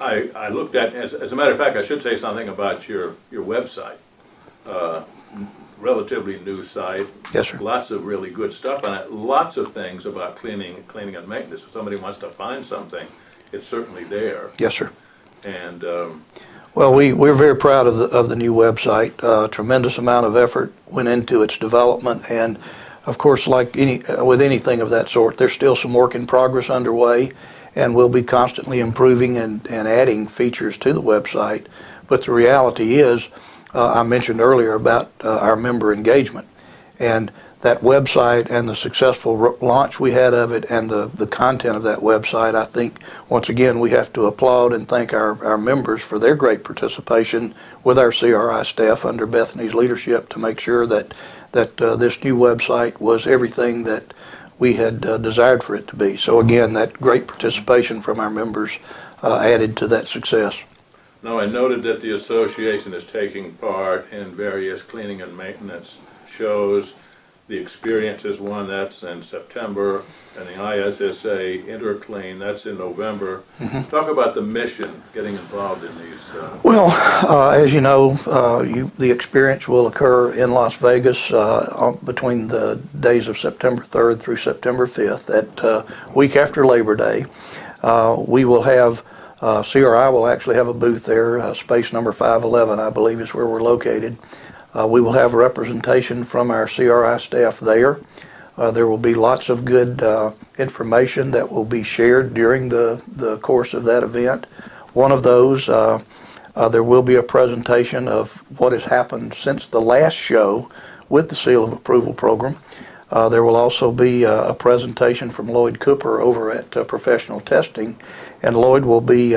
I looked at, as a matter of fact, I should say something about your website. Relatively new site. Yes, sir. Lots of really good stuff on it. Lots of things about cleaning and maintenance. If somebody wants to find something, it's certainly there. Yes, sir. And well, we're very proud of the new website. Tremendous amount of effort went into its development, and of course, like with anything of that sort, there's still some work in progress underway, and we'll be constantly improving and adding features to the website. But the reality is, I mentioned earlier about our member engagement, and that website and the successful launch we had of it and the content of that website, I think, once again, we have to applaud and thank our members for their great participation with our CRI staff under Bethany's leadership to make sure that this new website was everything that we had desired for it to be. So again, that great participation from our members added to that success. now I noted that the association is taking part in various cleaning and maintenance shows. The Experience is one, that's in September, and the ISSA Interclean, that's in November. Mm-hmm. Talk about the mission, getting involved in these. Well, as you know, the Experience will occur in Las Vegas between the days of September 3rd through September 5th, that week after Labor Day. We will have, CRI will actually have a booth there, space number 511, I believe is where we're located. We will have representation from our CRI staff there. There will be lots of good information that will be shared during the course of that event. One of those, there will be a presentation of what has happened since the last show with the Seal of Approval program. There will also be a presentation from Lloyd Cooper over at Professional Testing, and Lloyd will be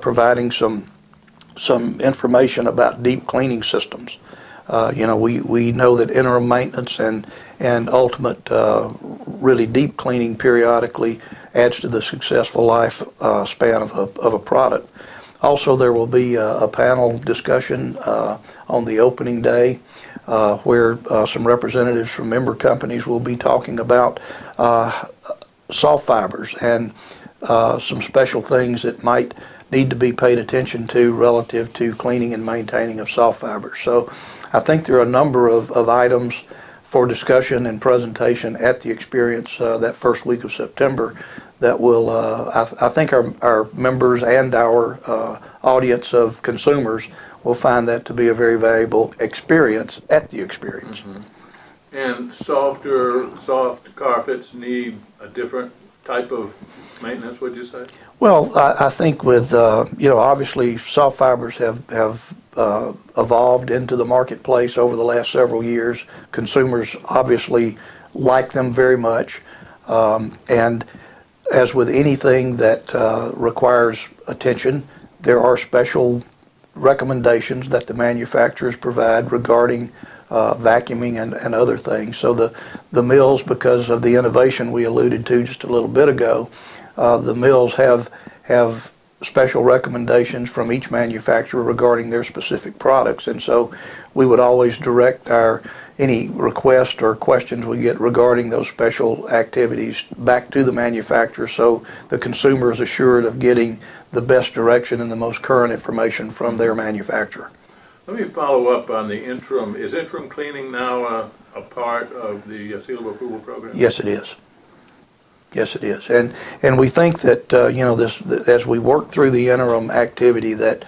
providing some information about deep cleaning systems. We know that interim maintenance and ultimate really deep cleaning periodically adds to the successful life span of a product. Also, there will be a panel discussion on the opening day where some representatives from member companies will be talking about soft fibers and some special things that might need to be paid attention to relative to cleaning and maintaining of soft fibers. So I think there are a number of items for discussion and presentation at the Experience that first week of September that will, I think our members and our audience of consumers will find that to be a very valuable experience at the Experience. Mm-hmm. And soft carpets need a different type of maintenance, would you say? Well, I think with, obviously soft fibers have evolved into the marketplace over the last several years. Consumers obviously like them very much. And as with anything that requires attention, there are special recommendations that the manufacturers provide regarding vacuuming and other things. So the mills, because of the innovation we alluded to just a little bit ago, the mills have special recommendations from each manufacturer regarding their specific products, and so we would always direct any requests or questions we get regarding those special activities back to the manufacturer, so the consumer is assured of getting the best direction and the most current information from their manufacturer. Let me follow up on the interim. Is interim cleaning now a part of the Seal of Approval program? Yes, it is. Yes, it is, and we think that this as we work through the interim activity, that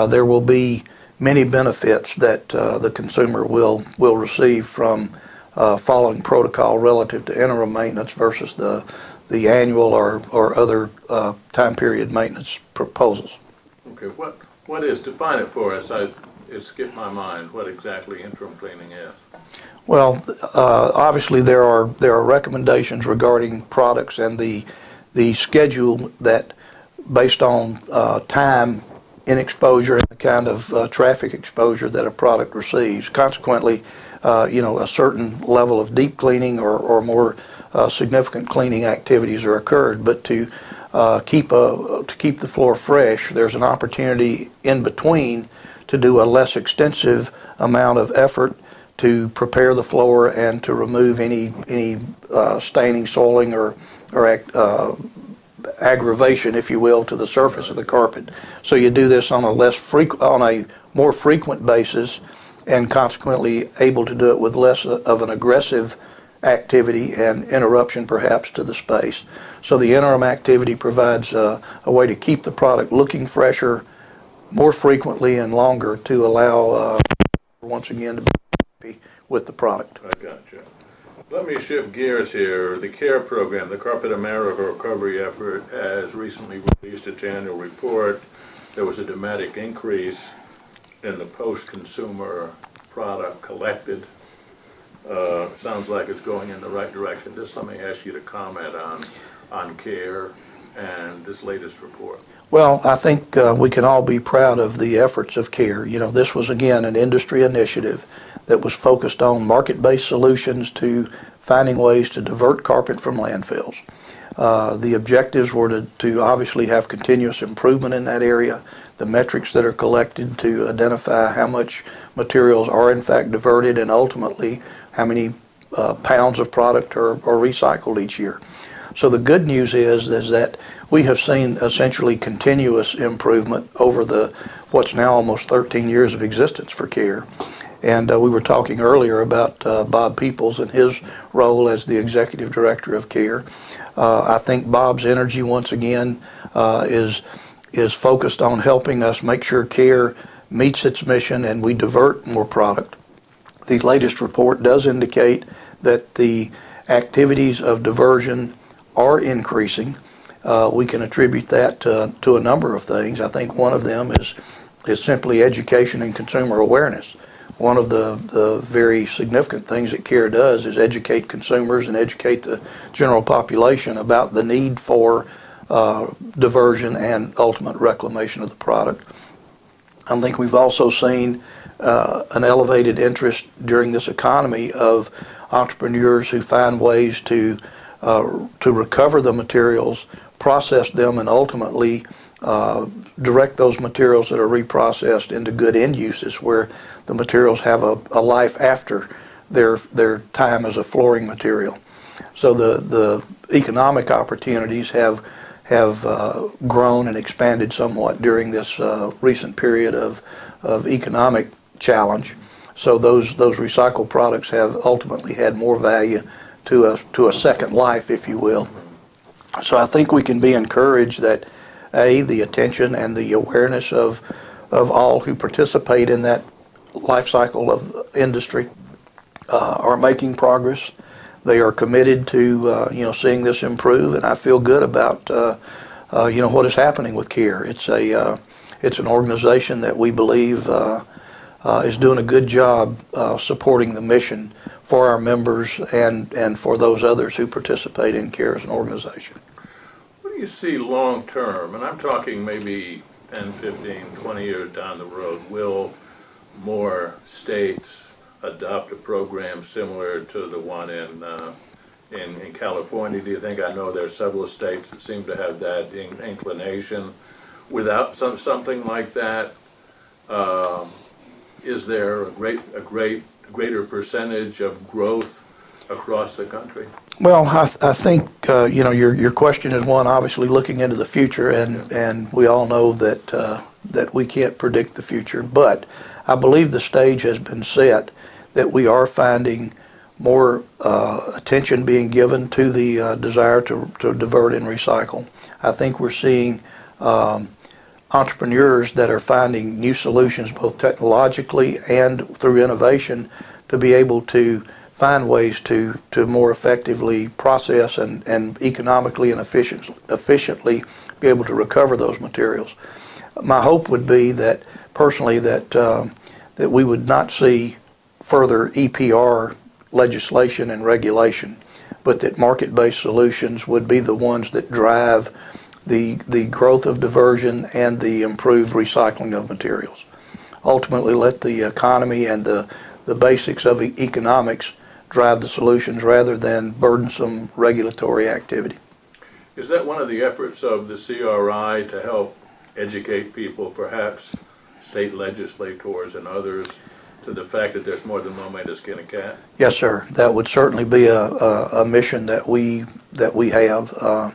there will be many benefits that the consumer will receive from following protocol relative to interim maintenance versus the annual or other time period maintenance proposals. Okay, what is, define it for us? It skipped my mind what exactly interim cleaning is. Well, obviously there are recommendations regarding products and the schedule that, based on time in exposure and the kind of traffic exposure that a product receives. Consequently, a certain level of deep cleaning or more significant cleaning activities are occurred. But to keep the floor fresh, there's an opportunity in between to do a less extensive amount of effort to prepare the floor and to remove any staining, soiling, or aggravation, if you will, to the surface of the carpet. So you do this on a more frequent basis, and consequently able to do it with less of an aggressive activity and interruption perhaps to the space. So the interim activity provides a way to keep the product looking fresher more frequently and longer to allow once again to be happy with the product. I got you. Let me shift gears here. The CARE program, the Carpet America Recovery Effort, has recently released its annual report. There was a dramatic increase in the post-consumer product collected. Sounds like it's going in the right direction. Just let me ask you to comment on CARE and this latest report. Well, I think we can all be proud of the efforts of CARE. You know, this was again an industry initiative that was focused on market-based solutions to finding ways to divert carpet from landfills. The objectives were to obviously have continuous improvement in that area, the metrics that are collected to identify how much materials are in fact diverted, and ultimately how many pounds of product are recycled each year. So the good news is that we have seen essentially continuous improvement over what's now almost 13 years of existence for CARE. And we were talking earlier about Bob Peoples and his role as the executive director of CARE. I think Bob's energy once again is focused on helping us make sure CARE meets its mission and we divert more product. The latest report does indicate that the activities of diversion are increasing. We can attribute that to a number of things. I think one of them is simply education and consumer awareness. One of the very significant things that CARE does is educate consumers and educate the general population about the need for diversion and ultimate reclamation of the product. I think we've also seen an elevated interest during this economy of entrepreneurs who find ways to recover the materials, process them, and ultimately direct those materials that are reprocessed into good end uses where the materials have a life after their time as a flooring material. So the economic opportunities have grown and expanded somewhat during this recent period of economic challenge. So those recycled products have ultimately had more value to a second life, if you will. So I think we can be encouraged that the attention and the awareness of all who participate in that life cycle of industry are making progress. They are committed to seeing this improve, and I feel good about what is happening with CARE. It's an organization that we believe is doing a good job supporting the mission for our members and for those others who participate in CARE as an organization. What do you see long term, and I'm talking maybe 10, 15, 20 years down the road, will more states adopt a program similar to the one in California? Do you think? I know there are several states that seem to have that inclination. Without something like that, is there a greater percentage of growth across the country? Well, I think your question is one obviously looking into the future, and we all know that we can't predict the future. But I believe the stage has been set that we are finding more attention being given to the desire to divert and recycle. I think we're seeing entrepreneurs that are finding new solutions both technologically and through innovation to be able to find ways to more effectively process and economically and efficiently be able to recover those materials. My hope would be that personally that we would not see further EPR legislation and regulation, but that market-based solutions would be the ones that drive the growth of diversion and the improved recycling of materials. Ultimately, let the economy and the basics of economics drive the solutions rather than burdensome regulatory activity. Is that one of the efforts of the CRI to help educate people perhaps state legislators and others to the fact that there's more than one way to skin a cat? Yes, sir. That would certainly be a mission that we have. I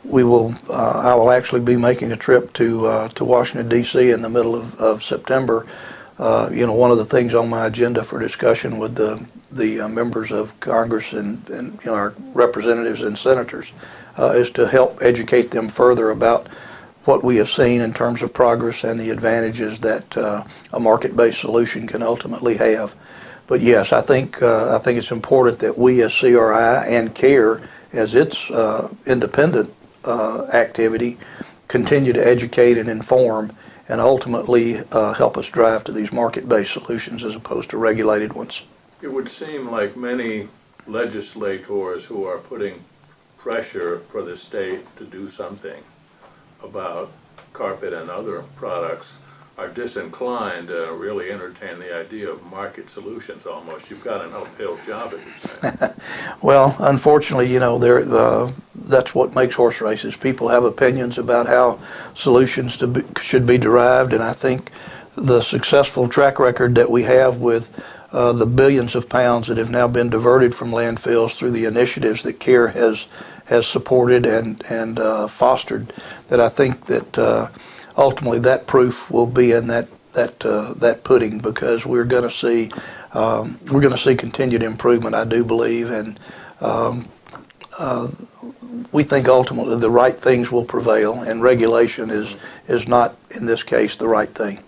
will actually be making a trip to Washington, D.C. in the middle of September. One of the things on my agenda for discussion with the members of Congress and our representatives and senators is to help educate them further about what we have seen in terms of progress and the advantages that a market-based solution can ultimately have. But yes, I think it's important that we as CRI and CARE as its independent activity continue to educate and inform and ultimately help us drive to these market-based solutions as opposed to regulated ones. It would seem like many legislators who are putting pressure for the state to do something about carpet and other products are disinclined to really entertain the idea of market solutions almost. You've got an uphill job, it would say. Well, unfortunately, that's what makes horse races. People have opinions about how solutions should be derived, and I think the successful track record that we have with the billions of pounds that have now been diverted from landfills through the initiatives that CARE has supported and fostered, that I think that ultimately that proof will be in that pudding, because we're going to see continued improvement, I do believe, and we think ultimately the right things will prevail, and regulation is not in this case the right thing.